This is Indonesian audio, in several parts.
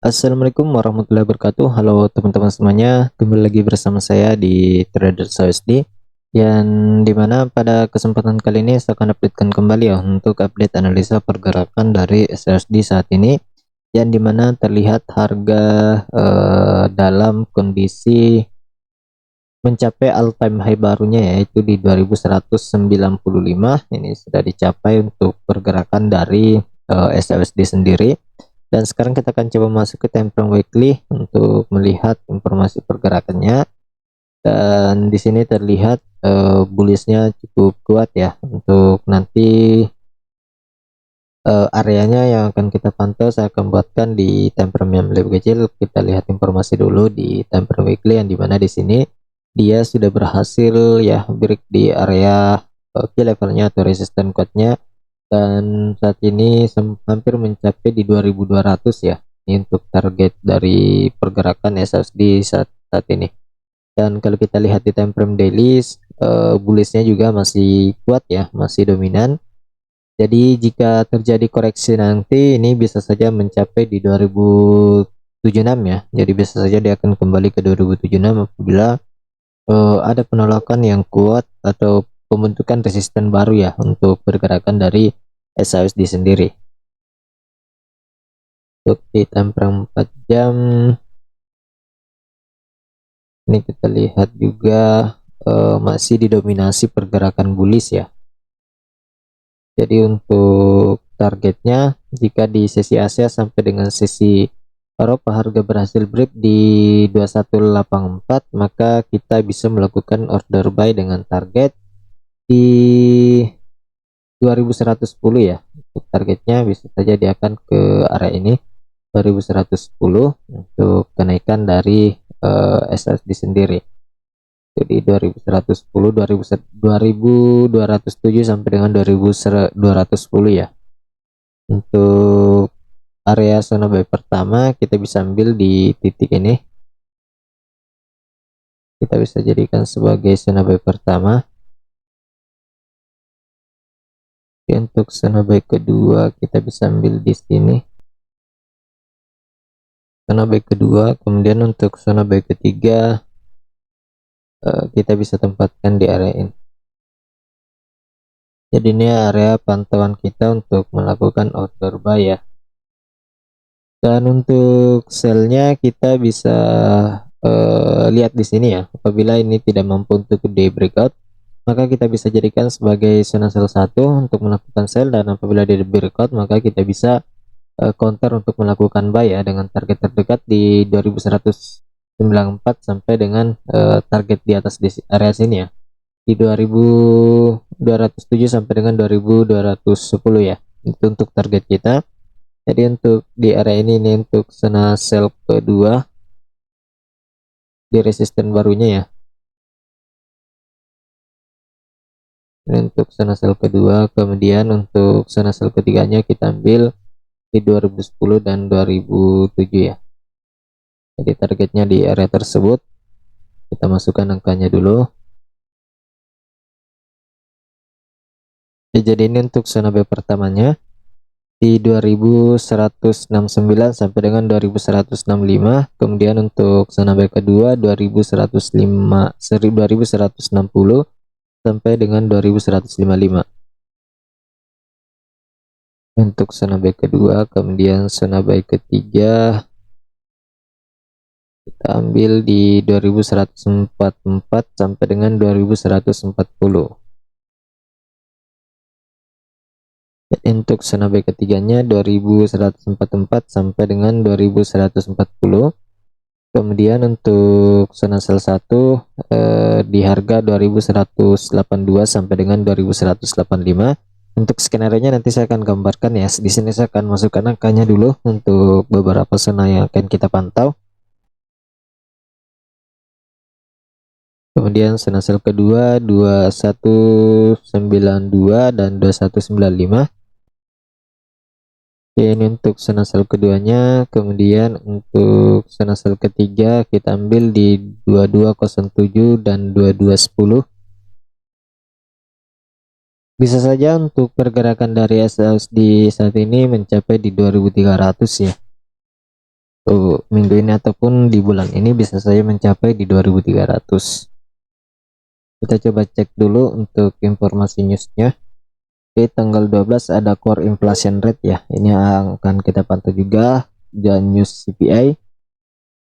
Assalamualaikum warahmatullahi wabarakatuh. Halo teman-teman semuanya, kembali lagi bersama saya di Traders USD. Yang dimana pada kesempatan kali ini saya akan updatekan kembali ya untuk update analisa pergerakan dari SLSD saat ini, yang dimana terlihat harga dalam kondisi mencapai all time high barunya, yaitu di 2195. Ini sudah dicapai untuk pergerakan dari SLSD sendiri. Dan sekarang kita akan coba masuk ke time frame weekly untuk melihat informasi pergerakannya. Dan di sini terlihat bullishnya cukup kuat ya. Untuk nanti areanya yang akan kita pantau saya akan buatkan di time frame yang lebih kecil. Kita lihat informasi dulu di time frame weekly, yang dimana di sini dia sudah berhasil ya break di area key levelnya atau resisten kuatnya, dan saat ini hampir mencapai di 2200 ya. Ini untuk target dari pergerakan SSD saat ini. Dan kalau kita lihat di time frame daily, bullishnya juga masih kuat ya, masih dominan. Jadi jika terjadi koreksi nanti, ini bisa saja mencapai di 2076 ya. Jadi bisa saja dia akan kembali ke 2076 apabila ada penolakan yang kuat atau pembentukan resisten baru ya untuk pergerakan dari SHSD sendiri. Untuk di time frame 4 jam ini kita lihat juga masih didominasi pergerakan bullish ya. Jadi untuk targetnya, jika di sesi Asia sampai dengan sesi Eropa harga berhasil break di 2184, maka kita bisa melakukan order buy dengan target di 2110 ya. Untuk targetnya bisa saja dia akan ke area ini 2110 untuk kenaikan dari SSD sendiri. Jadi 2110, 2207 sampai dengan 2210 ya. Untuk area zona buy pertama kita bisa ambil di titik ini. Kita bisa jadikan sebagai zona buy pertama. Untuk zona buy kedua kita bisa ambil di sini. Zona buy kedua, kemudian untuk zona buy ketiga kita bisa tempatkan di area ini. Jadi ini area pantauan kita untuk melakukan order buy ya. Dan untuk sellnya kita bisa lihat di sini ya. Apabila ini tidak mampu untuk day breakout, maka kita bisa jadikan sebagai zona sell 1 untuk melakukan sell, dan apabila dia breakout maka kita bisa counter untuk melakukan buy ya, dengan target terdekat di 2194 sampai dengan target di atas di area sini ya, di 2207 sampai dengan 2210 ya. Itu untuk target kita. Jadi untuk di area ini untuk zona sell kedua di resisten barunya ya. Ini untuk zona sell kedua, kemudian untuk zona sell ketiganya kita ambil di 2010 dan 2007 ya. Jadi targetnya di area tersebut. Kita masukkan angkanya dulu. Jadi ini untuk zona B pertamanya di 2169 sampai dengan 2165. Kemudian untuk zona B kedua 2160 sampai dengan 2155. Untuk zona B kedua, kemudian zona buy ketiga kita ambil di 2144 sampai dengan 2140. Untuk zona buy ketiganya 2144 sampai dengan 2140. Kemudian untuk zona sell 1 di harga 2182 sampai dengan 2185. Untuk skenario-nya nanti saya akan gambarkan ya. Di sini saya akan masukkan angkanya dulu untuk beberapa zona yang akan kita pantau. Kemudian zona sell kedua 2192 dan 2195. Oke, ini untuk zona sell keduanya. Kemudian untuk zona sell ketiga kita ambil di 2207 dan 2210. Bisa saja untuk pergerakan dari SLSD saat ini mencapai di 2300 ya. untuk minggu ini ataupun di bulan ini bisa saja mencapai di 2300. Kita coba cek dulu untuk informasi newsnya. Di tanggal 12 ada core inflation rate ya, ini akan kita pantau juga, dan news CPI.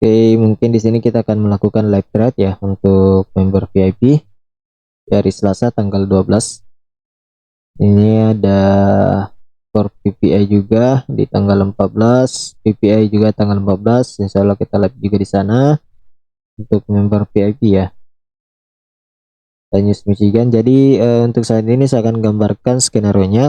Oke, mungkin di sini kita akan melakukan live trade ya untuk member VIP dari Selasa tanggal 12. Ini ada core PPI juga di tanggal 14, PPI juga tanggal 14. Insya Allah kita live juga di sana untuk member VIP ya. News Michigan. Jadi untuk saat ini saya akan gambarkan skenario nya.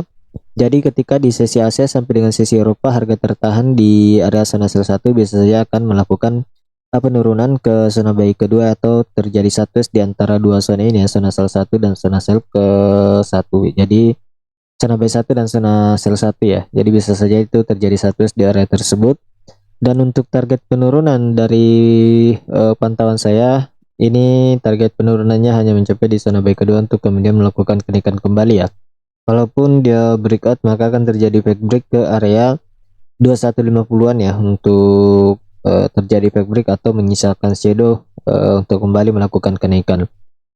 Jadi ketika di sesi Asia sampai dengan sesi Eropa harga tertahan di area zona sell 1, biasa saja akan melakukan penurunan ke zona buy kedua atau terjadi satu di antara dua zona ini ya, zona sell 1 dan zona sell ke 1. Jadi zona buy 1 dan zona sell 1 ya. Jadi bisa saja itu terjadi satu di area tersebut. Dan untuk target penurunan dari pantauan saya, ini target penurunannya hanya mencapai di zona buy kedua untuk kemudian melakukan kenaikan kembali ya. Walaupun dia breakout, maka akan terjadi fake break ke area 2150-an ya untuk terjadi fake break atau menyisakan shadow untuk kembali melakukan kenaikan.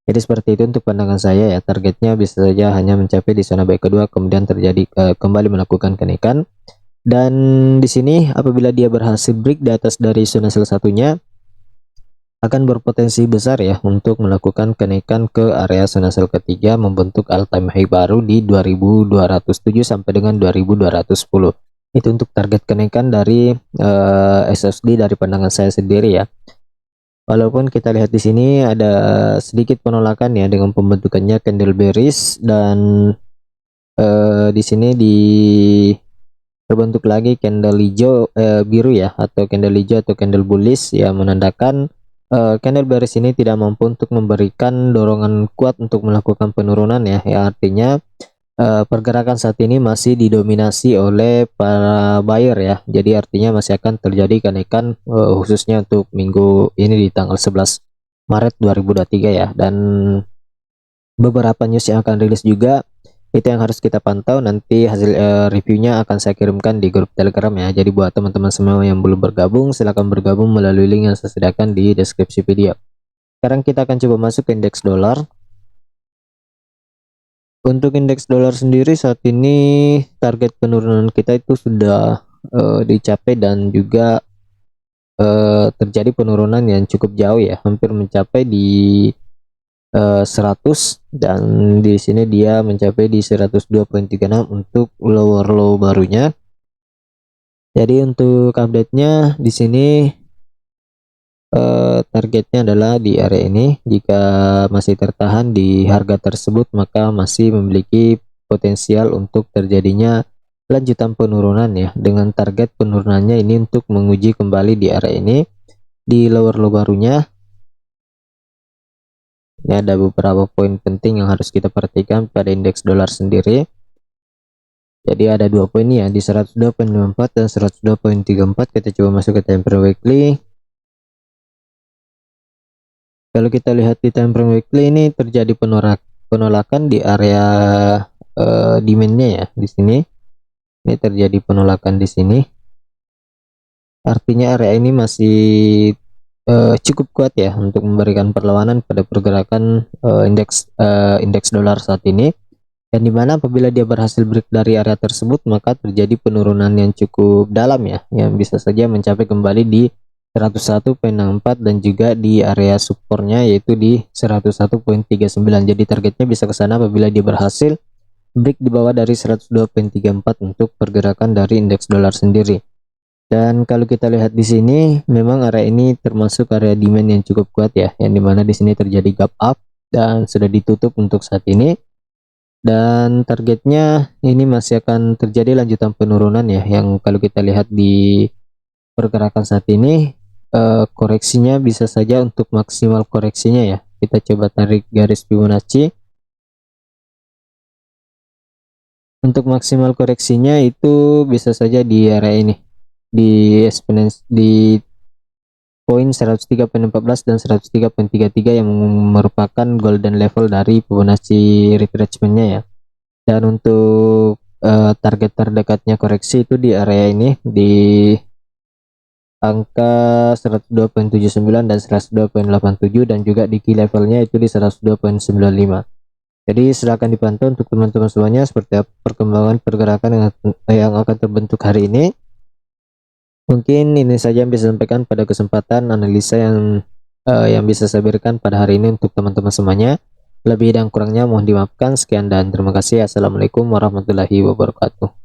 Jadi seperti itu untuk pandangan saya ya, targetnya bisa saja hanya mencapai di zona buy kedua kemudian terjadi kembali melakukan kenaikan. Dan di sini apabila dia berhasil break di atas dari zona sell satunya, akan berpotensi besar ya untuk melakukan kenaikan ke area zona sell ketiga, membentuk all time high baru di 2207 sampai dengan 2210. Itu untuk target kenaikan dari SSD dari pandangan saya sendiri ya. Walaupun kita lihat di sini ada sedikit penolakan ya dengan pembentukannya candle bearish, dan di sini terbentuk lagi candle hijau biru ya, atau candle hijau atau candle bullish ya, menandakan candle bearish ini tidak mampu untuk memberikan dorongan kuat untuk melakukan penurunan ya, artinya pergerakan saat ini masih didominasi oleh para buyer ya. Jadi artinya masih akan terjadi kenaikan khususnya untuk minggu ini di tanggal 11 Maret 2023 ya. Dan beberapa news yang akan rilis juga, itu yang harus kita pantau. Nanti hasil reviewnya akan saya kirimkan di grup Telegram ya. Jadi buat teman-teman semua yang belum bergabung, silahkan bergabung melalui link yang saya sediakan di deskripsi video. Sekarang kita akan coba masuk ke indeks dolar. Untuk indeks dolar sendiri saat ini target penurunan kita itu sudah dicapai, dan juga terjadi penurunan yang cukup jauh ya, hampir mencapai di 100, dan di sini dia mencapai di 102.36 untuk lower low barunya. Jadi untuk update-nya di sini targetnya adalah di area ini. Jika masih tertahan di harga tersebut, maka masih memiliki potensial untuk terjadinya lanjutan penurunan ya, dengan target penurunannya ini untuk menguji kembali di area ini di lower low barunya. Ini ada beberapa poin penting yang harus kita perhatikan pada indeks dolar sendiri. Jadi ada dua poin ya, di 102.54 dan 102.34. Kita coba masuk ke time frame weekly. Kalau kita lihat di time frame weekly, ini terjadi penolakan di area demand-nya ya. Di sini ini terjadi penolakan di sini. Artinya area ini masih cukup kuat ya untuk memberikan perlawanan pada pergerakan indeks dolar saat ini, dan dimana apabila dia berhasil break dari area tersebut, maka terjadi penurunan yang cukup dalam ya, yang bisa saja mencapai kembali di 101.64 dan juga di area supportnya yaitu di 101.39. Jadi targetnya bisa ke sana apabila dia berhasil break di bawah dari 102.34 untuk pergerakan dari indeks dolar sendiri. Dan kalau kita lihat di sini, memang area ini termasuk area demand yang cukup kuat ya, yang dimana di sini terjadi gap up dan sudah ditutup untuk saat ini. Dan targetnya ini masih akan terjadi lanjutan penurunan ya, yang kalau kita lihat di pergerakan saat ini, koreksinya bisa saja untuk maksimal koreksinya ya. Kita coba tarik garis Fibonacci. Untuk maksimal koreksinya itu bisa saja di area ini, di poin 103.14 dan 103.33 yang merupakan golden level dari Fibonacci retracement-nya ya. Dan untuk target terdekatnya koreksi itu di area ini, di angka 102.79 dan 102.87, dan juga di key levelnya itu di 102.95. Jadi silakan dipantau untuk teman-teman semuanya seperti apa perkembangan pergerakan yang akan terbentuk hari ini. Mungkin ini saja yang bisa sampaikan pada kesempatan analisa yang bisa saya berikan pada hari ini untuk teman-teman semuanya. Lebih dan kurangnya mohon dimaafkan. Sekian dan terima kasih. Assalamualaikum warahmatullahi wabarakatuh.